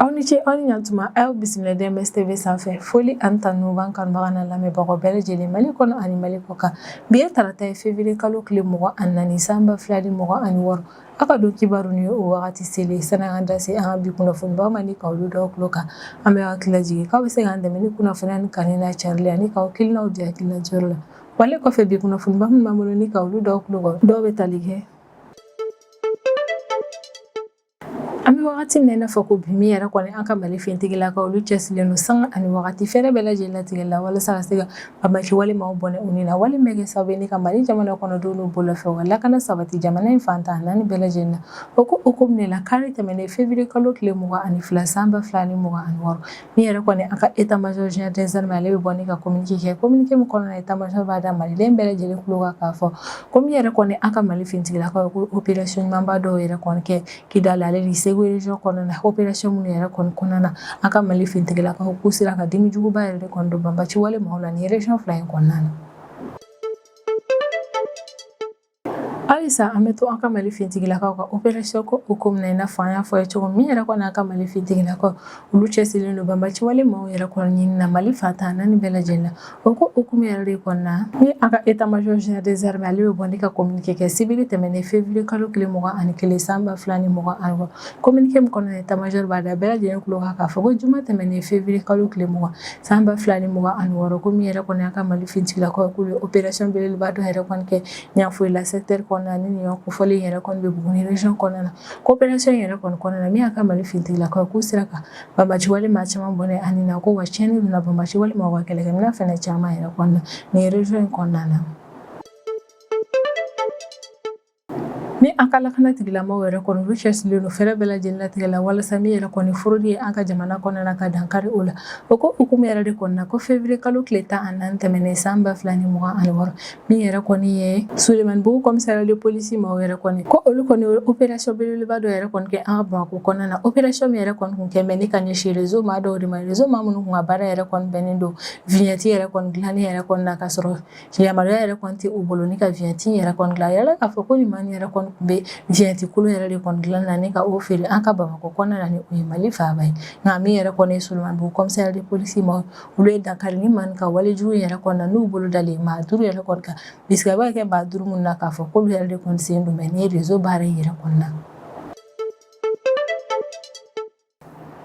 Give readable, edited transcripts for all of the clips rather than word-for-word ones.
aw ni ce aw ni ɲantuma aw bisimila DMS TV sanfɛ foli ani tanu b'an kanubaga n'a lamɛnbagaw bɛɛ lajɛlen Mali kɔnɔ ani Mali kɔ kan bi ye tarata ye février kalo tile 24 san 2026 aw ka don kibaru ni o wagati selen san'an ka da se an ka bi kunnafonibaw ma ni k'aw dɔw tulo kan an bɛ hakili lajigin k'aw bɛ se k'an dɛmɛ ni kunnafoniya ni kanni n'a carili ani k'aw kilinaw di hakililajɔyɔrɔ la wale kɔfɛ bi kunnafoniba min b'an bolo ni k'aw dɔw tulo kan dɔw bɛ tali kɛ an bɛ wagati min na fɔ ko bi min yɛrɛ kɔni an ka Mali fintigilakaw olu cɛsirilen don sanga ani wagati fɛrɛ bɛɛ lajɛlen latigɛ la walasa ka se ka banbaki walimaw bɔnɛ u ni na wali min bɛ kɛ sababu ye ni ka Mali jamana kɔnɔdenw n'u bolofɛw ka lakana sabati jamana in fantan naani bɛɛ lajɛlen na o ko hukumu de la kari tɛmɛnen février kalo tile 22 san 2026 min yɛrɛ kɔni an ka état major général des armées ale bɛ bɔ ni ka communiqué kɛ communiqué min kɔnɔna état major b'a da maliden bɛɛ lajɛlen tulo kan k'a fɔ ko min yɛrɛ kɔni an ka Mali fintigilakaw ko opération ɲumanba dɔw yɛrɛ kɔni kɛ Kidali ale ni Segu région kɔnɔna na opération minnu yɛrɛ kɔni kɔnɔna na an ka Mali fintigilakaw k'u sera ka dimi juguba yɛrɛ de kɔni don banbaci walimaw la ni région fila in kɔnɔna na. Halisa an bɛ to an ka Mali fintigilakaw ka opération ko hukumu na i n'a fɔ an y'a fɔ ye cogo min yɛrɛ kɔni an ka Mali fintigilakaw olu cɛsirilen don banbaci walimaw yɛrɛ kɔni ɲini na Mali fantan naani bɛɛ lajɛlen la o ko hukumu yɛrɛ de kɔnɔna ni an ka état major général des armées ale bɛ bɔ ni ka communiqué kɛ sibiri tɛmɛnen février kalo tile 21 san 2026 communiqué min kɔnɔna état major b'a da bɛɛ lajɛlen tulo kan k'a fɔ ko juma tɛmɛnen février kalo tile 20 san 2026 ko min yɛrɛ kɔni an ka Mali fintigilakaw k'u ye opération belebeleba dɔ yɛrɛ kɔni kɛ Ɲafoyila secteur kɔnɔna ni nin kofɔli yɛrɛ kɔni bɛ Buguni région kɔnɔna na coopération yɛrɛ kɔni kɔnɔna na min y'a ka Mali fintigilakaw k'u sera ka banbaci walima caman bɔnɛ ani na ko wa tiɲɛni donna banbaci walima wa kɛlɛkɛminɛn fɛnɛ caman yɛrɛ kɔnɔna nin région in kɔnɔna na. ni an ka lakana tigilamɔgɔw yɛrɛ kɔni olu cɛsirilen don fɛrɛ bɛɛ lajɛlen latigɛ la walasa min yɛrɛ kɔni forodi ye an ka jamana kɔnɔna ka dankari o la o ko hukumu yɛrɛ de kɔnɔna ko février kalo tile 14 tɛmɛnen san 2026 min yɛrɛ kɔni ye Sulemanibugu commissariat de police maaw yɛrɛ kɔni ko olu kɔni opération belebeleba dɔ yɛrɛ kɔni kɛ an ka Bamako kɔnɔna na opération min yɛrɛ kɔni kun kɛ mɛ ni ka ɲɛsin réseau maa dɔw de ma réseau maa minnu kun ka baara yɛrɛ kɔni bɛnnen don vignette yɛrɛ kɔni dilanni yɛrɛ kɔni na ka sɔrɔ yamaruya yɛrɛ kɔni tɛ u bolo ni ka vignette yɛrɛ kɔni dilan yɛrɛ k'a fɔ ko nin maa yɛrɛ kɔni kun bɛ vignette kolo yɛrɛ de kɔni dilan na ni ka o feere an ka Bamako kɔnɔna na ni o ye Mali faaba ye nka min yɛrɛ kɔni ye Sulemanibugu commissariat de police maaw olu ye dankari ni maa ka walejugu yɛrɛ kɔni na n'u bolo dalen maa 5 yɛrɛ kɔni kan bisika b'a kɛ maa 5 minnu na k'a fɔ k'olu yɛrɛ de kɔni sen don mɛ ni réseau baara yɛrɛ kɔni na.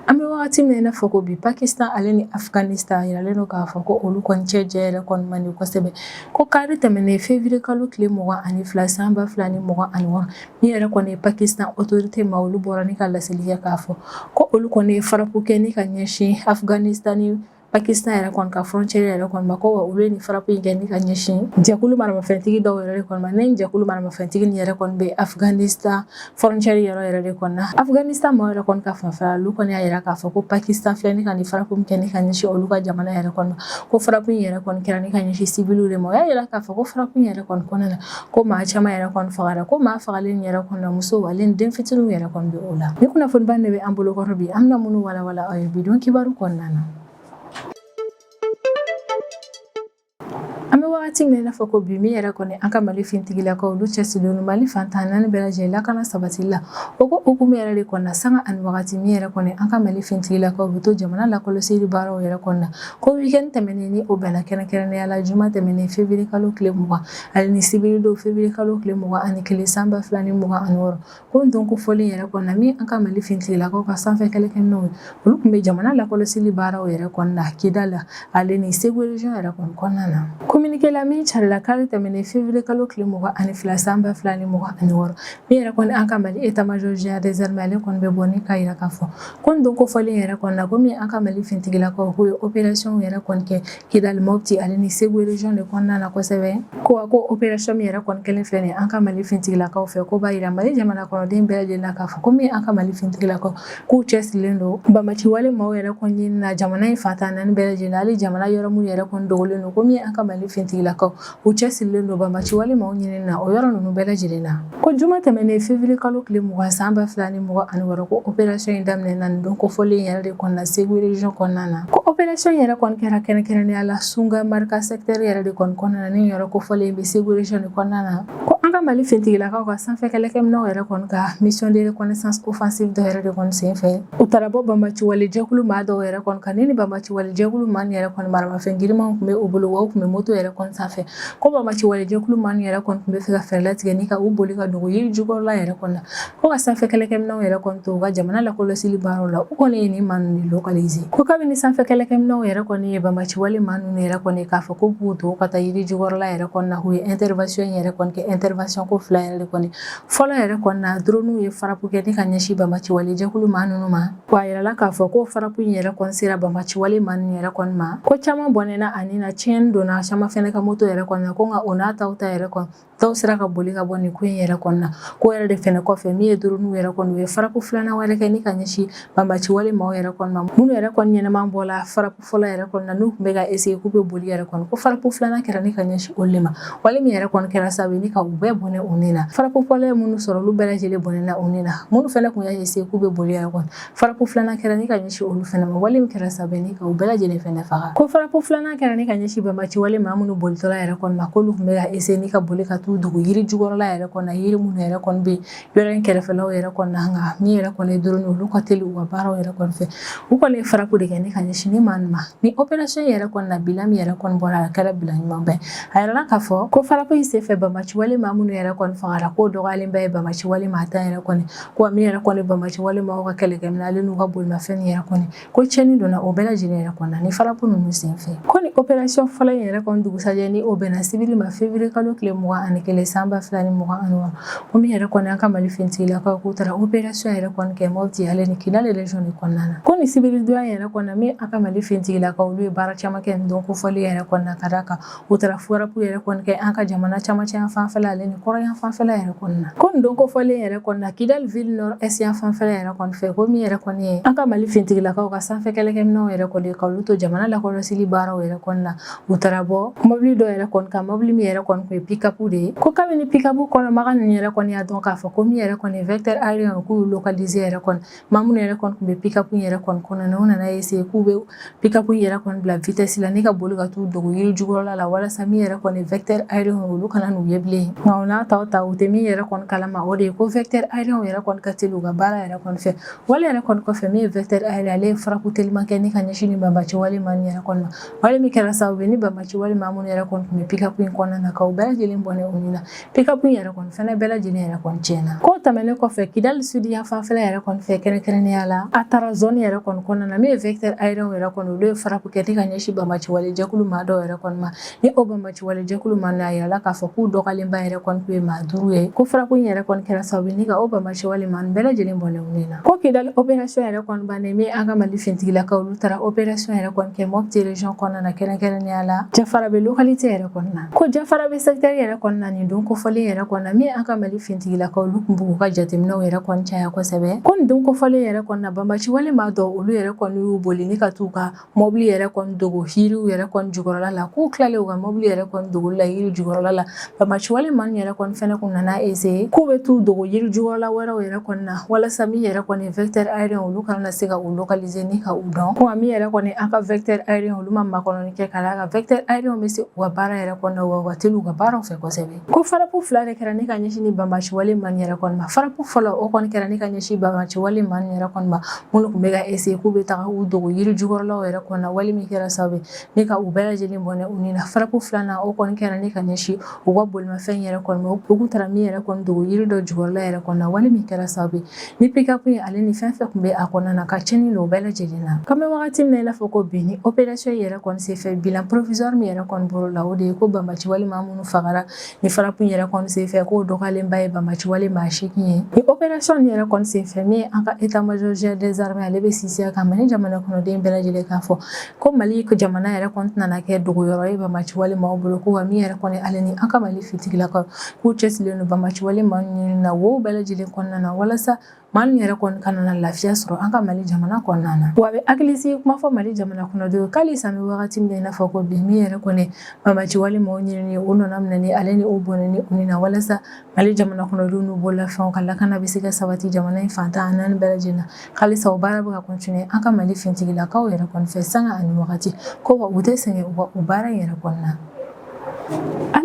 an bɛ wagati min na fɔ ko bi Pakistan ale ni Afghanistan yiralen don k'a fɔ ko olu kɔni cɛ yɛrɛ kɔni man di kosɛbɛ ko kari tɛmɛnen février kalo tile 22 san 2026 min yɛrɛ kɔni ye Pakistan autorité ma olu bɔra ni ka laseli kɛ k'a fɔ ko olu kɔni ye farapu kɛ ni ka ɲɛsin Afghanistan ni Pakistan yɛrɛ kɔni ka frontière yɛrɛ kɔni ma ko wa olu ye nin farapu in kɛ ni ka ɲɛsin jɛkulu maramafɛntigi dɔw yɛrɛ de kɔni ma ni jɛkulu maramafɛntigi ni yɛrɛ kɔni bɛ Afghanistan frontière yɛrɛ de kɔni na Afghanistan maaw yɛrɛ kɔni ka fanfɛla olu kɔni y'a yira k'a fɔ ko Pakistan filɛ ni ka nin farapu min kɛ ni ka ɲɛsin olu ka jamana yɛrɛ kɔni ma ko farapu in yɛrɛ kɔni kɛra ni ka ɲɛsin civiliw de ma o y'a yira k'a fɔ ko farapu in yɛrɛ kɔni kɔnɔna na ko maa caman yɛrɛ kɔni fagara ko maa fagalen yɛrɛ kɔni na muso ale ni den fitininw yɛrɛ kɔni bɛ o la ni kunnafoniba de bɛ an bolo kɔrɔ bi an bɛna minnu walawala aw ye bidon kibaru kɔnɔna na. an bɛ wagati min na fɔ ko bi min yɛrɛ kɔni an ka Mali fintigilakaw olu cɛsirilen don Mali fantan naani bɛɛ lajɛlen lakana sabatili la o ko hukumu yɛrɛ de kɔnɔna sanga ani wagati min yɛrɛ kɔni an ka Mali fintigilakaw bɛ to jamana lakɔlɔsili baaraw yɛrɛ kɔnɔna ko weekend tɛmɛnen ni o bɛnna kɛrɛnkɛrɛnnenya la juma tɛmɛnen février kalo tile 20 ale ni sibiri don février kalo tile 21 san 2026 ko n ko fɔli yɛrɛ kɔnɔna min an ka Mali fintigilakaw ka sanfɛ kɛlɛkɛminɛnw ye olu tun bɛ jamana lakɔlɔsili baaraw yɛrɛ kɔnɔna Kidali ale ni Segu région yɛrɛ kɔni kɔnɔna na communiqué la min carila kari tɛmɛnen février kalo tile 22 san 2026 min yɛrɛ kɔni an ka Mali état major général des armées ale kɔni bɛ bɔ ni k'a yira k'a fɔ ko n ko fɔli yɛrɛ kɔnɔna ko min an ka Mali fintigilakaw k'u ye opération yɛrɛ kɔni kɛ Kidali Mopti ale ni Segu région de kɔnɔna na kosɛbɛ ko opération min yɛrɛ kɔni kɛlen filɛ nin an ka Mali fintigilakaw fɛ ko b'a yira Mali jamana kɔnɔden bɛɛ lajɛlen na k'a fɔ ko min an ka Mali fintigilakaw k'u cɛsirilen don banbaci walimaw yɛrɛ kɔni ɲini na jamana in fantan naani bɛɛ lajɛlen hali jamana yɔrɔ minnu yɛrɛ kɔni dogolen don ko min an ka Mali fintigilakaw u cɛsirilen don banbaci walimaw ɲini na o yɔrɔ ninnu bɛɛ lajɛlen na ko juma tɛmɛnen février kalo tile 20 san 2026 ko opération in daminɛna nin don kofɔlen yɛrɛ de kɔnɔna Segu région kɔnɔna na ko opération yɛrɛ kɔni kɛra kɛrɛnkɛrɛnnenya la Sunga Marika secteur yɛrɛ de kɔnɔna na ni yɔrɔ kofɔlen bɛ Segu région de kɔnɔna na ko an ka ka Mali fintigilakaw ka sanfɛ kɛlɛkɛminɛw yɛrɛ kɔni ka mission de reconnaissance offensive dɔ yɛrɛ de kɔni senfɛ u taara bɔ Banbaci walejɛkulu maa dɔw yɛrɛ kɔni kan ni Banbaci walejɛkulu maa ni yɛrɛ kɔni maramafɛn girimanw tun bɛ u bolo wa u tun bɛ moto yɛrɛ kɔni sanfɛ ko Banbaci walejɛkulu maa ni yɛrɛ kɔni tun bɛ fɛ ka fɛɛrɛ latigɛ ni ka u boli ka dogo yiri jukɔrɔla yɛrɛ kɔni na ko ka sanfɛ kɛlɛkɛminɛw yɛrɛ kɔni to u ka jamana lakɔlɔsili baaraw la u kɔni ye nin maa ninnu localiser ko kabini sanfɛ kɛlɛkɛminɛw yɛrɛ kɔni ye Banbaci wale maa ninnu yɛrɛ kɔni k'a fɔ ko b'u to ka taa yiri jukɔrɔla yɛrɛ kɔni na u ye intervention yɛrɛ kɔni kɛ intervention ko fila yɛrɛ de kɔni fɔlɔ yɛrɛ kɔni na drone ye farapu kɛ ni ka ɲɛsin Banbaci walejɛkulu maa ninnu ma wa yirala k'a fɔ ko farapu in yɛrɛ kɔni sera Banbaci wale maa ninnu yɛrɛ kɔni ma ko caman bɔnɛna ani na tiɲɛni donna caman fɛnɛ ka moto yɛrɛ kɔni na ko nka o n'a taw ta yɛrɛ kɔni dɔw sera ka boli ka bɔ nin ko in yɛrɛ kɔni na ko yɛrɛ de fɛnɛ kɔfɛ min ye drone yɛrɛ kɔni u ye farapu filanan wɛrɛ kɛ ni ka ɲɛsin Banbaci wale maaw yɛrɛ kɔni ma minnu yɛrɛ kɔni ɲɛnaman bɔla farapu fɔlɔ yɛrɛ kɔni na n'u tun bɛ ka essayer k'u bɛ boli yɛrɛ kɔni ko farapu filanan kɛra ni ka ɲɛsin olu de ma wale min yɛrɛ kɔni kɛra sababu ni ka u bɛɛ bɔnɛ u ni na farapu fɔlɔ ye minnu sɔrɔ olu bɛɛ lajɛlen bɔnɛna u ni na minnu fɛnɛ kun y'a essayer k'u bɛ boli yɛrɛ kɔni farapu filanan kɛra ni ka ɲɛsin olu fɛnɛ ma wale min kɛra sababu ni ka u bɛɛ lajɛlen fɛnɛ faga ko farapu filanan kɛra ni ka ɲɛsin Banbaci wale maa minnu bolitɔla yɛrɛ kɔni ma k'olu tun bɛ ka essayer ni ka boli ka t'u dogo yiri jukɔrɔla yɛrɛ kɔni na yiri minnu yɛrɛ kɔni bɛ yɔrɔ in kɛrɛfɛlaw yɛrɛ kɔni na nka min yɛrɛ kɔni ye drone olu ka teli u ka baaraw yɛrɛ kɔni fɛ u kɔni ye farapu de kɛ ni ka ɲɛsin ni maa ninnu ma ni opération yɛrɛ kɔni na bilan min yɛrɛ kɔni bɔra a kɛra bilan ɲuman bɛɛ a yirala k'a fɔ ko farapu in senfɛ Banbaci wale maa minnu yɛrɛ kɔni fagara k'o dɔgɔyalen bɛɛ ye Banbaci wale maa tan yɛrɛ kɔni ko min yɛrɛ kɔni Banbaci wale maaw ka kɛlɛkɛminɛ ale n'u ka bolimafɛn yɛrɛ kɔni ko tiɲɛni donna o bɛɛ lajɛlen yɛrɛ kɔni na ni farapu ninnu senfɛ ko ni opération fɔlɔ in yɛrɛ kɔni dugusajɛ ni o bɛnna sibiri ma février kalo tile 21 san 2026 ko min yɛrɛ kɔni an ka Mali fintigilakaw k'u taara opération yɛrɛ kɔni kɛ Mopti ale ni Kidal région de kɔnɔna na ko ni sibiri donya yɛrɛ kɔni na min an ka Mali fintigilakaw olu ye baara caman kɛ nin don kofɔli yɛrɛ kɔni na ka d'a kan u taara farapu yɛrɛ kɔni kɛ an ka jamana camancɛ yan fanfɛla ale ni kɔrɔn fanfɛla yɛrɛ kɔni na ko nin don kofɔli yɛrɛ kɔni na Kidal ville nord est yan fanfɛla yɛrɛ kɔni fɛ ko min yɛrɛ kɔni ye an ka Mali fintigilakaw ka sanfɛ kɛlɛkɛminɛw yɛrɛ kɔni ka olu to jamana lakɔlɔsili baaraw yɛrɛ kɔni na u taara bɔ mobili dɔ yɛrɛ kɔni kan mobili min yɛrɛ kɔni kun ye pick-up de ye ko kabini pick-up kɔnɔmaga ninnu yɛrɛ kɔni y'a dɔn k'a fɔ ko min yɛrɛ kɔni vecteur aérien k'u localiser yɛrɛ kɔni maa minnu yɛrɛ kɔni kun bɛ pick-up yɛrɛ kɔni kɔnɔna na u nana essayer k'u bɛ pick-up yɛrɛ kɔni bila vitesse la ni ka boli ka t'u dogo yiri jukɔrɔla la walasa min yɛrɛ kɔni vecteur aérien olu kana n'u ye bilen nka u n'a taw ta u tɛ min yɛrɛ kɔni kalama o de ye ko vecteur aérien yɛrɛ kɔni ka teli u ka baara yɛrɛ kɔni fɛ wale yɛrɛ kɔni kɔfɛ min ye vecteur aérien ale ye farapu teliman kɛ ni ka ɲɛsin ni Banbaci wale maa ni yɛrɛ kɔni ma wale min kɛra sababu ni Banbaci wale maa minnu yɛrɛ kɔni tun bɛ pick-up in kɔnɔna na ka u bɛɛ lajɛlen bɔnɛ u ni na pick-up in yɛrɛ kɔni fɛnɛ bɛɛ lajɛlen yɛrɛ kɔni tiɲɛna ko tɛmɛnen kɔfɛ Kidal sud yan fanfɛla yɛrɛ kɔni fɛ kɛrɛnkɛrɛnnenya la a taara zone yɛrɛ kɔni kɔnɔna na min ye vecteur aérien yɛrɛ kɔni olu ye farapu kɛ ni ka ɲɛsin Banbaci walejɛkulu maa dɔw yɛrɛ kɔni ma ni o Banbaci walejɛkulu maa ninnu a yirala k'a fɔ k'u dɔgɔyalenba yɛrɛ kɔni tun ye maa 5 ye ko farapu in yɛrɛ kɔni kɛra sababu ni ka o Banbaci wale maa ninnu bɛɛ lajɛlen bɔnɛ u ni na ko Kidal opération yɛrɛ kɔni bannen min an ka Mali fintigilakaw olu taara opération yɛrɛ kɔni kɛ Mopti région kɔnɔna na kɛrɛnkɛrɛnnenya la Jafara bɛ localité yɛrɛ kɔni na ko Jafara bɛ secteur yɛrɛ kɔni na nin don kofɔlen yɛrɛ kɔni na min an ka Mali fintigilakaw olu tun b'u ka jateminɛw yɛrɛ kɔni caya kosɛbɛ ko nin don kofɔlen yɛrɛ kɔni na Banbaci wale maa dɔw olu yɛrɛ kɔni y'u boli ni ka t'u ka mobili yɛrɛ kɔni dogo yiriw yɛrɛ kɔni jukɔrɔla la k'u tilalen u ka mobili yɛrɛ kɔni dogoli la yiri jukɔrɔla la Banbaci wale maa yɛrɛ kɔni fɛnɛ kun nana essayer k'u bɛ t'u dogo yiri jukɔrɔla wɛrɛw yɛrɛ kɔni na walasa min yɛrɛ kɔni vecteur aérien olu kana se ka u localiser ni ka u dɔn ko min yɛrɛ kɔni an ka vecteur aérien olu ma makɔnɔni kɛ ka d'a kan vecteur aérien bɛ se u ka baara yɛrɛ kɔnɔ wa u ka teli u ka baaraw fɛ kosɛbɛ ko farapu fila de kɛra ni ka ɲɛsin ni Banbaci wale maa yɛrɛ kɔni ma farapu fɔlɔ o kɔni kɛra ni ka ɲɛsin Banbaci wale maa yɛrɛ kɔni ma minnu tun bɛ ka essayer k'u bɛ taga u dogo yiri jukɔrɔlaw yɛrɛ kɔni na wale min kɛra sababu ni ka u bɛɛ lajɛlen bɔnɛ u ni na farapu filanan o kɔni kɛra ni ka ɲɛsin u ka bolimafɛn yɛrɛ kɔni ma u kun taara min yɛrɛ kɔni dogo yiri dɔ jukɔrɔla yɛrɛ kɔni na wale min kɛra sababu ni pick-up in ale ni fɛn fɛn tun bɛ a kɔnɔna na ka tiɲɛni don u bɛɛ lajɛlen na kan bɛ wagati min na i n'a fɔ ko bi ni opération yɛrɛ kɔni senfɛ bilan provisoire min yɛrɛ kɔni bolo la o de ye ko Banbaci wale maa minnu fagara ni farapu yɛrɛ kɔni senfɛ k'o dɔgɔyalenba ye Banbaci wale maa 8 ye ni opération yɛrɛ kɔni senfɛ min an ka état major des armées ale bɛ sisiya kan Mali jamana kɔnɔden bɛɛ lajɛlen k'a fɔ ko Mali jamana yɛrɛ kɔni tɛna kɛ dogoyɔrɔ ye Banbaci wale maaw bolo ko wa min yɛrɛ kɔni ale ni an ka Mali fintigilakaw k'u cɛsirilen don Banbaci wale maa ɲini na wo bɛɛ lajɛlen kɔnɔna na walasa maa min yɛrɛ kɔni kana na lafiya sɔrɔ an ka Mali jamana kɔnɔna na wa a bɛ hakilisigi kuma fɔ Mali jamana kɔnɔdenw k'ale san bɛ wagati min na i n'a fɔ ko bi min yɛrɛ kɔni Banbaci wale maaw ɲini o nana minɛ ni ale ni o bɔnɛ ni u ni na walasa Mali jamana kɔnɔdenw n'u bololafɛnw ka lakana bɛ se ka sabati jamana in fantan naani bɛɛ lajɛlen na halisa o baara bɛ ka continuer an ka Mali fintigilakaw yɛrɛ kɔni fɛ sanga ani wagati ko wa u tɛ sɛgɛn u baara in yɛrɛ kɔnɔna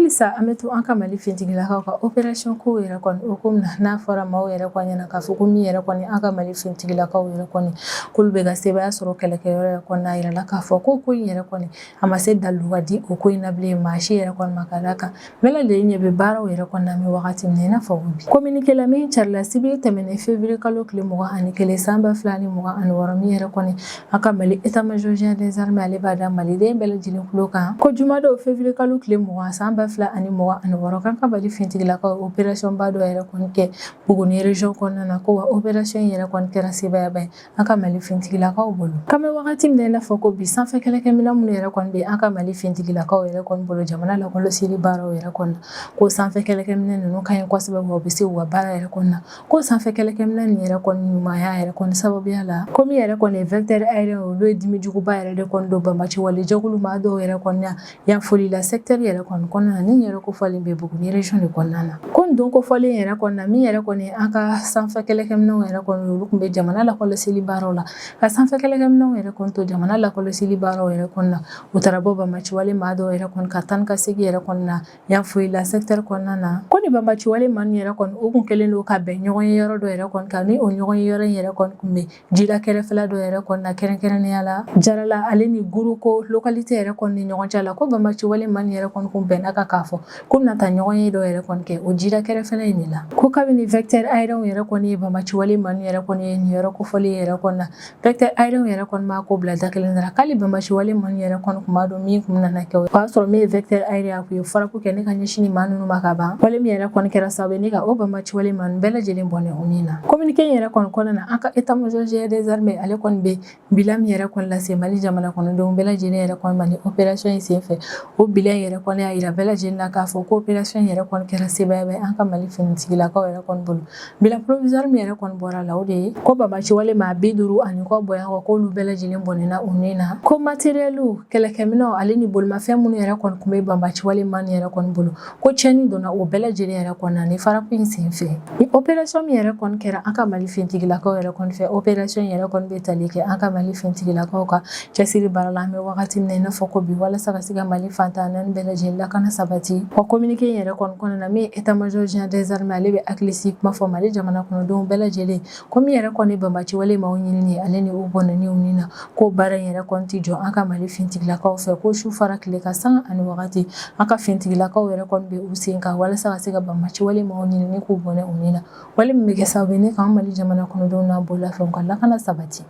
halisa an bɛ to an ka Mali fintigilakaw ka opération ko yɛrɛ kɔni hukumu na n'a fɔra maaw yɛrɛ kɔni ɲɛna k'a fɔ ko min yɛrɛ kɔni an ka Mali fintigilakaw yɛrɛ kɔni k'olu bɛ ka sebaya sɔrɔ kɛlɛkɛyɔrɔ yɛrɛ kɔni n'a yirala k'a fɔ ko in yɛrɛ kɔni a ma se dalu ka di o ko in na bilen maa si yɛrɛ kɔni ma ka d'a kan bɛɛ lajɛlen ɲɛ bɛ baaraw yɛrɛ kɔni na an bɛ wagati min na i n'a fɔ bi communiqué la min carila sibiri tɛmɛnen février kalo tile 21 san 2026 min yɛrɛ kɔni an ka Mali état major général des armées ale b'a da maliden bɛɛ lajɛlen tulo kan ko jumadon février kalo tile 20 san 2026 kan ka Mali fintigilakaw opération ba dɔ yɛrɛ kɔni kɛ Buguni région kɔnɔna na ko wa opération yɛrɛ kɔni kɛra sebayaba ye an ka Mali fintigilakaw bolo kan bɛ wagati min na i n'a fɔ ko bi sanfɛ kɛlɛkɛminɛn minnu yɛrɛ kɔni bɛ an ka Mali fintigilakaw yɛrɛ kɔni bolo jamana lakɔlɔsili baaraw yɛrɛ kɔnɔ ko sanfɛ kɛlɛkɛminɛn ninnu ka ɲi kosɛbɛ wa u bɛ se u ka baara yɛrɛ kɔnɔ ko sanfɛ kɛlɛkɛminɛn nin yɛrɛ kɔni ɲumanya yɛrɛ kɔni sababuya la ko min yɛrɛ kɔni vecteur aérien olu ye dimi juguba yɛrɛ de kɔni don banbaci walejɛkulu maa dɔw yɛrɛ kɔni yan foli la secteur yɛrɛ kɔni kɔnɔna na ni yɛrɛ kofɔlen bɛ Buguni région de kɔnɔna na ko nin don kofɔlen yɛrɛ kɔnɔna na min yɛrɛ kɔni an ka sanfɛ kɛlɛkɛminɛnw yɛrɛ kɔni olu tun bɛ jamana lakɔlɔsili baaraw la ka sanfɛ kɛlɛkɛminɛnw yɛrɛ kɔni to jamana lakɔlɔsili baaraw yɛrɛ kɔnɔna na u taara bɔ banbaci wale maa dɔw yɛrɛ kɔni ka tan ka segin yɛrɛ kɔnɔna na yan foli la secteur kɔnɔna na ko ni banbaci wale maa ninnu yɛrɛ kɔni u kun kɛlen don ka bɛn ɲɔgɔn ye yɔrɔ dɔ yɛrɛ kɔni kan ni o ɲɔgɔn ye yɔrɔ in yɛrɛ kɔni kun bɛ jida kɛrɛfɛla dɔ yɛrɛ kɔni na kɛrɛnkɛrɛnnenya la jarala ale ni guruko localité yɛrɛ kɔni ni ɲɔgɔn cɛ la ko banbaci wale maa ninnu yɛrɛ kɔni kun bɛnna kan k'a fɔ ko bɛna taa ɲɔgɔn ye dɔ yɛrɛ kɔni kɛ o jida kɛrɛfɛla in de la ko kabini vecteur aérien yɛrɛ kɔni ye banbaci wale maa ninnu yɛrɛ kɔni ye nin yɔrɔ kofɔlen yɛrɛ kɔni na vecteur aérien yɛrɛ kɔni b'a ko bila da kelen dara k'ale banbaci wale maa ninnu yɛrɛ kɔni kun b'a dɔn min kun nana kɛ o y'a sɔrɔ min ye vecteur aérien a kun ye faraku kɛ ne ka ɲɛsin maa ninnu ma ka ban wale min yɛrɛ kɔni kɛra sababu ye ne ka o banbaci wale maa ninnu bɛɛ lajɛlen bɔnɛ o min na communiqué yɛrɛ kɔni kɔnɔna na an ka état major général des armées ale kɔni bɛ bilan min yɛrɛ kɔni lase Mali jamana kɔnɔdenw bɛɛ lajɛlen yɛrɛ kɔni ma ni opération in senfɛ o bilan yɛrɛ kɔni y'a yira bɛɛ lajɛlen na k'a fɔ ko opération yɛrɛ kɔni kɛra sebayaba ye an ka Mali finitigilakaw yɛrɛ kɔni bolo bilan provisoire min yɛrɛ kɔni bɔra la o de ye ko banbaci wale maa 50 ani kɔ bɔyan kɔ k'olu bɛɛ lajɛlen bɔnɛna o nin na ko matériel kɛlɛkɛminɛw ale ni bolimafɛn minnu yɛrɛ kɔni kun bɛ banbaci wale maa yɛrɛ kɔni bolo ko tiɲɛni donna o bɛɛ lajɛlen yɛrɛ kɔni na ni faraku in senfɛ ni opération min yɛrɛ kɔni kɛra an ka Mali fintigilakaw yɛrɛ kɔni fɛ opération yɛrɛ kɔni bɛ tali kɛ an ka Mali fintigilakaw ka cɛsiri baara la an bɛ wagati min na i n'a fɔ ko bi walasa ka se ka Mali fantan naani bɛɛ lajɛlen lakana sabati wa communiqué yɛrɛ kɔni kɔnɔna na min état major général des armées ale bɛ hakilisi kuma fɔ Mali jamana kɔnɔdenw bɛɛ lajɛlen ko min yɛrɛ kɔni banbaci wale maaw ɲinini ale ni u bɔnɛniw ni na ko baara in yɛrɛ kɔni tɛ jɔ an ka Mali fintigilakaw fɛ ko su fara tile ka sanga ani wagati an ka fintigilakaw yɛrɛ kɔni bɛ u sen kan walasa ka se ka banbaci wale maaw ɲinini k'u bɔnɛ u ni na wale min bɛ kɛ sababu ye ne kan Mali jamana kɔnɔdenw n'a bololafɛnw ka lakana sabati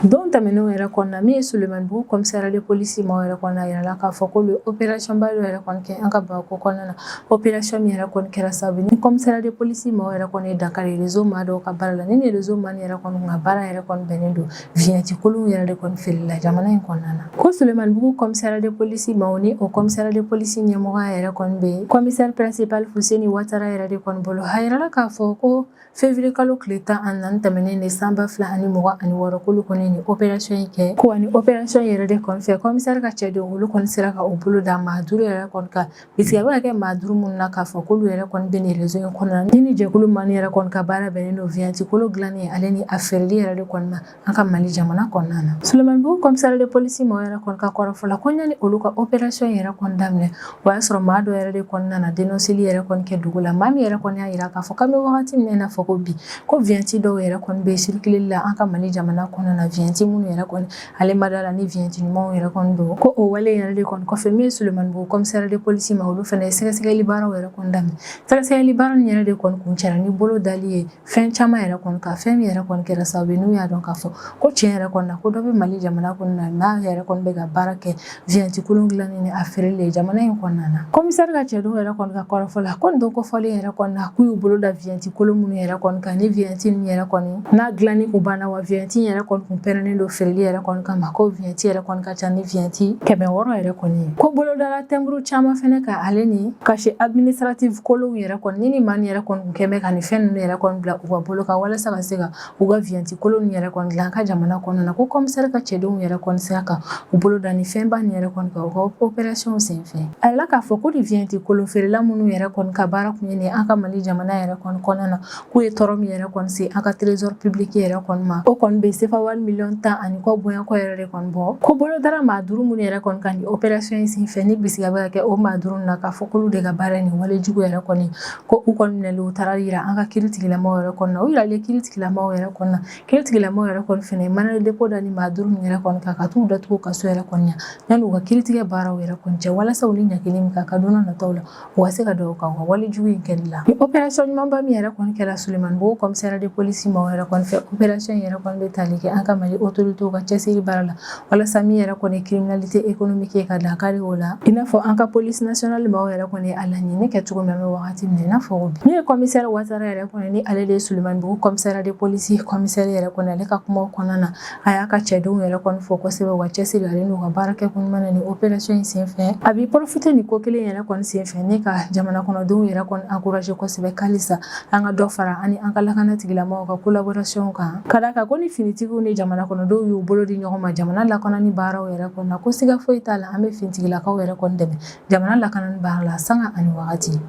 don tɛmɛnenw yɛrɛ kɔnɔna min ye Sulemanibugu commissariat de police maaw yɛrɛ kɔnɔna yirala k'a fɔ k'olu ye opération ba dɔ yɛrɛ kɔni kɛ an ka Bamako kɔnɔna na opération min yɛrɛ kɔni kɛra sababu ni commissariat de police maaw yɛrɛ kɔni ye dankari réseau maa dɔw ka baara la ni réseau maa yɛrɛ kɔni ka baara yɛrɛ kɔni bɛnnen don vignette kolonw yɛrɛ de kɔni feereli la jamana in kɔnɔna na ko Sulemanibugu commissariat de police maaw ni o commissariat de police ɲɛmɔgɔya yɛrɛ kɔni bɛ commissaire principal Fuseni Watara yɛrɛ de kɔni bolo a yirala k'a fɔ ko février kalo tile 14 tɛmɛnen de san 2026 k'olu kɔni ni opération in kɛ ko ani opération yɛrɛ de kɔni fɛ commissaire ka cɛdenw olu kɔni sera ka o bolo da maa 5 yɛrɛ kɔni kan puisque a bɛ ka kɛ maa 5 minnu na k'a fɔ k'olu yɛrɛ kɔni bɛ nin réseau in kɔnɔna na ni jɛkulu maa yɛrɛ kɔni ka baara bɛnnen don vignette kolo dilanni ale ni a feereli yɛrɛ de kɔni ma an ka Mali jamana kɔnɔna na Sulemanibugu commissariat de police maaw yɛrɛ kɔni ka kɔrɔfɔ la ko ɲani olu ka opération yɛrɛ kɔni daminɛ o y'a sɔrɔ maa dɔ yɛrɛ de kɔni nana dénonceli yɛrɛ kɔni kɛ dugu la maa min yɛrɛ kɔni y'a yira k'a fɔ k'an bɛ wagati min na i n'a fɔ ko bi ko vignette dɔw yɛrɛ kɔni bɛ circuler la an ka Mali jamana kɔnɔna na vignette minnu yɛrɛ kɔni ale ma da la ni vignette ɲumanw yɛrɛ kɔni don ko o wale yɛrɛ de kɔni kɔfɛ min ye Sulemanibugu commissariat de police ma olu fana ye sɛgɛsɛgɛli baaraw yɛrɛ kɔni daminɛ sɛgɛsɛgɛli baara nin yɛrɛ de kɔni kun cɛra ni bolo dali ye fɛn caman yɛrɛ kɔni ka fɛn min yɛrɛ kɔni kɛra sababu ye n'u y'a dɔn k'a fɔ ko tiɲɛ yɛrɛ kɔni na ko dɔ bɛ Mali jamana kɔnɔna na n'a yɛrɛ kɔni bɛ ka baara kɛ vignette kolon dilanni ni a feereli ye jamana in kɔnɔna na commissaire ka cɛdenw yɛrɛ kɔni ka kɔrɔfɔ la ko nin don kɔfɔlen yɛrɛ kɔni na k'u y'u bolo da vignette kolon minnu yɛrɛ kɔni kan ni vignette nin yɛrɛ kɔni n'a dilanni kun banna wa vignette yɛrɛ kɔni kun pɛrɛnnen don feereli yɛrɛ kɔni kama ko vignette yɛrɛ kɔni ka ca ni vignette 600 yɛrɛ kɔni ye ko bolodala tɛmburu caman fɛnɛ ka ale ni cachet administratif kolonw yɛrɛ kɔni ni maa yɛrɛ kɔni kun kɛmɛ ka ni fɛn ninnu yɛrɛ kɔni bila u ka bolo kan walasa ka se ka u ka vignette kolon yɛrɛ kɔni dilan ka jamana kɔnɔna na ko commissaire ka cɛdenw yɛrɛ kɔni sera ka u bolo da ni fɛnba nin yɛrɛ kɔni ka u ka opération senfɛ a yɛrɛ k'a fɔ ko ni vignette kolon feerela minnu yɛrɛ kɔni ka baara kun ye nin an ka Mali jamana yɛrɛ kɔni kɔnɔna na k'u ye tɔɔrɔ min yɛrɛ kɔni se an ka trésor public yɛrɛ kɔni ma o kɔni bɛ CFA 1 million tan ani kɔ bonya kɔ yɛrɛ de kɔni bɔ ko bolo dara maa 5 mun yɛrɛ kɔni kan ni opération in senfɛ ni bisiga bɛ ka kɛ o maa 5 na ka fɔ k'olu de ka baara ni wale jugu yɛrɛ kɔni ko u kɔni minɛlen u taara yira an ka kiiritigilamaw yɛrɛ kɔni na u yiralen kiiritigilamaw yɛrɛ kɔni na kiiritigilamaw yɛrɛ kɔni fɛnɛ mana dépôt da ni maa 5 mun yɛrɛ kɔni ka t'u datugu ka so yɛrɛ kɔni yanni u ka kiiritigɛ baaraw yɛrɛ kɔni cɛ walasa u ni ɲagili min ka don nataw la u ka se ka dɔw ka wale jugu in kɛli la ni opération ɲumanba min yɛrɛ kɔni kɛra Sulemanibugu commissariat de police ma yɛrɛ kɔni fɛ opération yɛrɛ kɔni bɛ tali kɛ an ka Mali autorités ka cɛsiri baara la walasa min yɛrɛ kɔni criminalité économique ka dankari o la i n'a fɔ an ka police nationale ma yɛrɛ kɔni a laɲini kɛ cogo min an bɛ wagati min i n'a fɔ bi min ye commissaire Watara yɛrɛ kɔni ni ale de ye Sulemanibugu commissariat de police commissaire yɛrɛ kɔni ale ka kumaw kɔnɔna na a y'a ka cɛdenw yɛrɛ kɔni fɔ kosɛbɛ u ka cɛsiri ale n'u ka baara kɛ kun mana ni opération in senfɛ a b'i profiter ni ko kelen yɛrɛ kɔni senfɛ ne ka jamana kɔnɔdenw yɛrɛ kɔni encourager kosɛbɛ kalisa an ka dɔ fara ani an ka lakana tigilamɔgɔw ka collaboration kan ka d'a kan ko ni finitigiw ni jamana kɔnɔdenw y'u bolo di ɲɔgɔn ma jamana lakana ni baaraw yɛrɛ kɔni na ko siga foyi t'a la an bɛ finitigilakaw yɛrɛ kɔni dɛmɛ jamana lakana ni baara la sanga ani wagati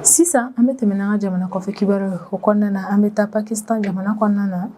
sisan an bɛ tɛmɛ n'an ka jamana kɔfɛ kibaru o kɔnɔna na an bɛ taa Pakistan jamana kɔnɔna na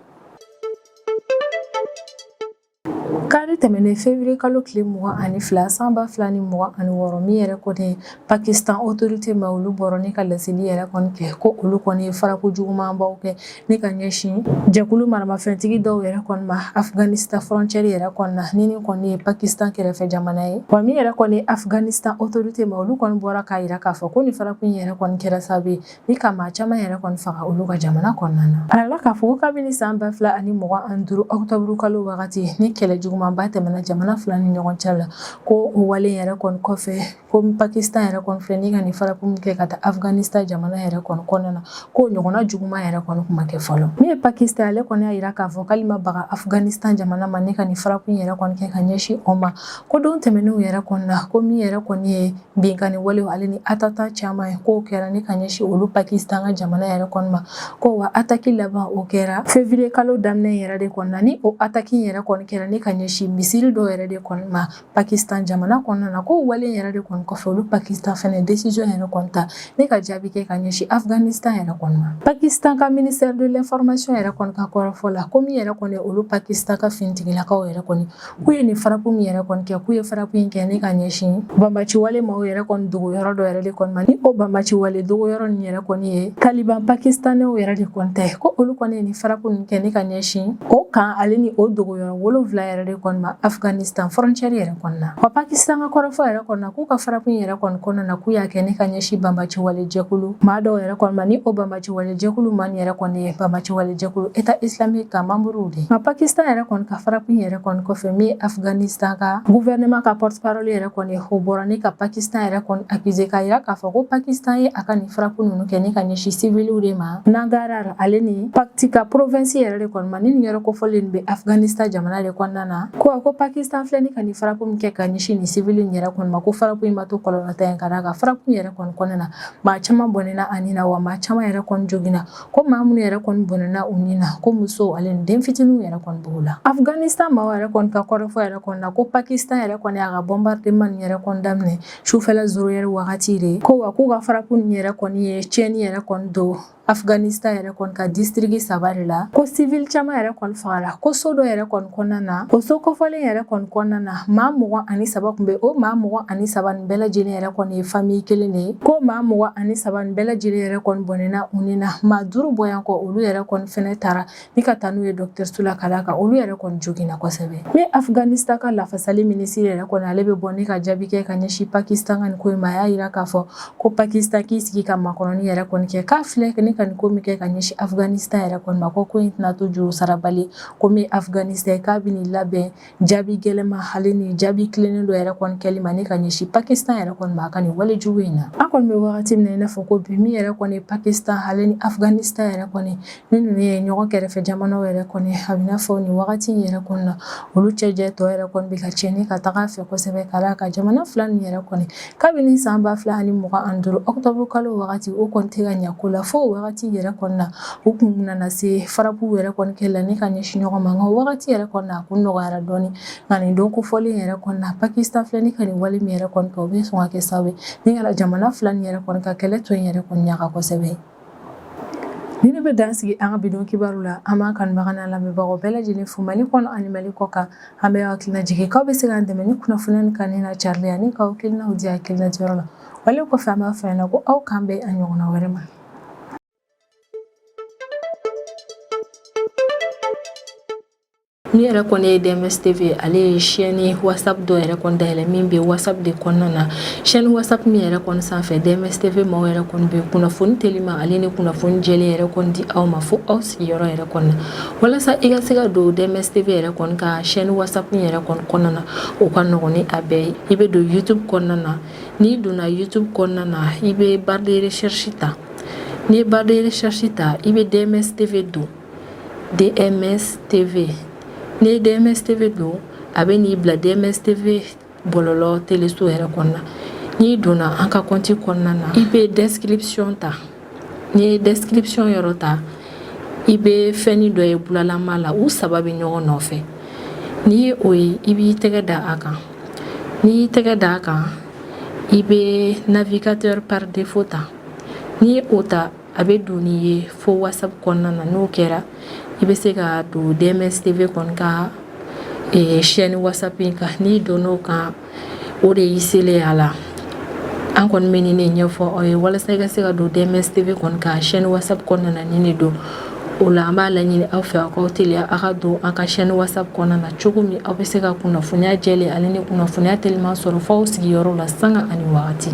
kari tɛmɛnen février kalo tile 22 san 2026 min yɛrɛ kɔni Pakistan autorité ma olu bɔra ni ka laseli yɛrɛ kɔni kɛ ko olu kɔni ye farako jugumanbaw kɛ ni ka ɲɛsin jɛkulu maramafɛntigi dɔw yɛrɛ kɔni ma Afghanistan frontière yɛrɛ kɔni na ni kɔni ye Pakistan kɛrɛfɛ jamana ye wa min yɛrɛ kɔni Afghanistan autorité ma olu kɔni bɔra k'a yira k'a fɔ ko ni farako in yɛrɛ kɔni kɛra sababu ye ni ka maa caman yɛrɛ kɔni faga olu ka jamana kɔnɔna na a yɛrɛ k'a fɔ ko kabini san 2025 octobre kalo wagati ni kɛlɛ jugumanba tɛmɛna jamana fila ni ɲɔgɔn cɛ la ko o wale yɛrɛ kɔni kɔfɛ ko Pakistan yɛrɛ kɔni filɛ ni ka ni farako min kɛ ka taa Afghanistan jamana yɛrɛ kɔni kɔnɔna na ko ɲɔgɔnna juguman yɛrɛ kɔni kuma kɛ fɔlɔ min ye Pakistan ale kɔni y'a yira k'a fɔ k'ale ma baga Afghanistan jamana ma ni ka ni farako yɛrɛ kɔni kɛ ka ɲɛsin o ma ko don tɛmɛnenw yɛrɛ kɔni na ko min yɛrɛ kɔni ye binkani walew ale ni atata caman ye k'o kɛra ni ka ɲɛsin olu Pakistan ka jamana yɛrɛ kɔni ma ko wa ataki laban o kɛra février kalo daminɛ yɛrɛ de kɔni na ni o ataki yɛrɛ kɔni kɛra ni ka ɲɛsin misiri dɔw yɛrɛ de kɔni ma Pakistan jamana kɔnɔna na ko wale yɛrɛ de kɔni kɔfɛ olu Pakistan fɛnɛ décision yɛrɛ kɔni ta ni ka jaabi kɛ ka ɲɛsin Afghanistan yɛrɛ kɔni ma Pakistan ka ministère de l'information yɛrɛ kɔni ka kɔrɔfɔ la ko min yɛrɛ kɔni olu Pakistan ka finitigilakaw yɛrɛ kɔni k'u ye ni farako min yɛrɛ kɔni kɛ k'u ye farako in kɛ ni ka ɲɛsin banbaci wale maaw yɛrɛ kɔni dogo yɔrɔ dɔ yɛrɛ de kɔni ma ni o banbaci wale dogo yɔrɔ nin yɛrɛ kɔni ye Taliban pakistanɛw yɛrɛ de kɔni tɛ ko olu kɔni ye ni farako nin kɛ ni ka ɲɛsin o kan ale ni o dogo yɔrɔ 7 yɛrɛ de kɔni ma Afghanistan frontière yɛrɛ kɔni na wa Pakistan ka kɔrɔfɔ yɛrɛ kɔni na k'u ka farako yɛrɛ kɔni kɔnɔna na k'u y'a kɛ ni ka ɲɛsin banbaci wale jɛkulu maa dɔw yɛrɛ kɔni ma ni o banbaci wale jɛkulu ma ni yɛrɛ kɔni ye banbaci wale jɛkulu État islamique ka membre de nka Pakistan yɛrɛ kɔni ka farako yɛrɛ kɔni kɔfɛ min ye Afghanistan ka gouvernement ka porte-parole yɛrɛ kɔni o bɔra ni ka Pakistan yɛrɛ kɔni accusé k'a yira k'a fɔ ko Pakistan ye a ka ni farako ninnu kɛ ni ka ɲɛsin civiliw de ma Nangarhar ale ni Paktika province yɛrɛ de kɔni ma ni nin yɛrɛ kofɔlen bɛ Afghanistan jamana de kɔnɔna na ko Pakistan filɛ ni ka ni farako min kɛ ka ɲɛsin ni civil yɛrɛ kɔni ma ko farako in ma to kɔlɔlɔ ta in ka d'a kan farako yɛrɛ kɔni kɔnɔna na maa caman bɔnɛna a nin na wa maa caman yɛrɛ kɔni joginna ko maa minnu yɛrɛ kɔni bɔnɛna u nin na ko musow ale ni den fitininw yɛrɛ kɔni b'u la Afghanistan maaw yɛrɛ kɔni ka kɔrɔfɔ yɛrɛ kɔni na ko Pakistan yɛrɛ kɔni y'a ka bombardement nin yɛrɛ kɔni daminɛ sufɛla 0 heure wagati de ko wa k'u ka farako nin yɛrɛ kɔni ye tiɲɛni yɛrɛ kɔni don Afghanistan yɛrɛ kɔni ka district 3 de la ko civil caman yɛrɛ kɔni fagara ko so dɔ yɛrɛ kɔni kɔnɔna na o so kɔfɔlen yɛrɛ kɔni kɔnɔna na maa 23 kun bɛ o maa 23 nin bɛɛ lajɛlen yɛrɛ kɔni ye famille kelen de ye ko maa 23 nin bɛɛ lajɛlen yɛrɛ kɔni bɔnɛna u ni na maa 5 bɔyan kɔ olu yɛrɛ kɔni fɛnɛ taara ni ka taa n'u ye dɔgɔtɔrɔso la ka d'a kan olu yɛrɛ kɔni joginna kosɛbɛ ni Afghanistan ka lafasali ministre yɛrɛ kɔni ale bɛ bɔ ni ka jaabi kɛ ka ɲɛsin Pakistan ka nin ko in ma a y'a yira k'a fɔ ko Pakistan k'i sigi ka makɔnɔni yɛrɛ kɔni kɛ k'a filɛ ni ka nin ko min kɛ ka ɲɛsin Afghanistan yɛrɛ kɔni ma ko in tɛna to juru sarabali ko min Afghanistan k'a bɛ nin labɛn jaabi gɛlɛma hali ni jaabi tilennen dɔ yɛrɛ kɔni kɛli ma ni ka ɲɛsin Pakistan yɛrɛ kɔni ma a ka nin wale jugu in na an kɔni bɛ wagati min na i n'a fɔ ko bi min yɛrɛ kɔni Pakistan hali ni Afghanistan yɛrɛ kɔni ni ninnu ye ɲɔgɔn kɛrɛfɛ jamanaw yɛrɛ kɔni a bɛ n'a fɔ nin wagati in yɛrɛ kɔni na olu cɛjɛ tɔ yɛrɛ kɔni bɛ ka tiɲɛni ka taga fɛ kosɛbɛ ka d'a kan jamana fila nin yɛrɛ kɔni kabini san 2025 octobre kalo wagati o kɔni tɛ ka ɲɛ ko la fo o wagati yɛrɛ kɔni na u kun nana se farabu yɛrɛ kɔni kɛ la ni ka ɲɛsin ɲɔgɔn ma nka o wagati yɛrɛ kɔni na a kun nɔgɔyara dɔɔni nka nin don kofɔlen yɛrɛ kɔni na Pakistan filɛ ni ka nin wale min yɛrɛ kɔni kɛ o bɛ sɔn ka kɛ sababu ye ni kɛra jamana fila nin yɛrɛ kɔni ka kɛlɛ to in yɛrɛ kɔni ɲaga kosɛbɛ Ni ne bɛ dan sigi an ka bidon kibaru la an b'an kanubaga n'an lamɛnbagaw bɛɛ lajɛlen fo Mali kɔnɔ ani Mali kɔ kan an bɛ hakilina jigin k'aw bɛ se k'an dɛmɛ ni kunnafoniya ni kanni na carili ani k'aw hakilinaw di hakilina diyɔrɔ la wale kɔfɛ an b'a fɔ ɲɛna ko aw k'an bɛn a ɲɔgɔnna wɛrɛ ma. Ni yɛrɛ kɔni ye DMS TV ale ye chaîne WhatsApp dɔ yɛrɛ kɔni dayɛlɛ min bɛ WhatsApp de kɔnɔna na chaîne WhatsApp min yɛrɛ kɔni sanfɛ DMS TV maaw yɛrɛ kɔni bɛ kunnafoni telima ale ni kunnafoni jɛlen yɛrɛ kɔni di aw ma fo aw sigiyɔrɔ yɛrɛ kɔni na walasa i ka se ka don DMS TV yɛrɛ kɔni ka chaîne WhatsApp min yɛrɛ kɔni kɔnɔna na o ka nɔgɔn ni a bɛɛ ye i bɛ don YouTube kɔnɔna na n'i donna YouTube kɔnɔna na i bɛ barre de recherche ta n'i ye barre de recherche ta i bɛ DMS TV don DMS TV ni DMS TV don a bɛ n'i bila DMS TV bɔlɔlɔ teleso yɛrɛ kɔnɔna n'i donna an ka compte kɔnɔna na i bɛ description ta n'i ye description yɔrɔ ta i bɛ fɛnni dɔ ye bulalama la u saba bɛ ɲɔgɔn nɔfɛ n'i ye o ye i b'i tɛgɛ da a kan n'i y'i tɛgɛ da a kan i bɛ navigateur par défaut ta n'i ye o ta a bɛ don n'i ye fo WhatsApp kɔnɔna na n'o kɛra i bɛ se ka don DMS TV kɔni ka chaîne WhatsApp in kan n'i donn'o kan o de y'i selen a la an kɔni bɛ nin de ɲɛfɔ aw ye walasa i ka se ka don DMS TV kɔni ka chaîne WhatsApp kɔnɔna na nin de don o la an b'a laɲini aw fɛ aw k'aw teliya aw ka don an ka chaîne WhatsApp kɔnɔna na cogo min aw bɛ se ka kunnafoniya jɛlen ale ni kunnafoniya teliman sɔrɔ f'aw sigiyɔrɔ la sanga ani wagati.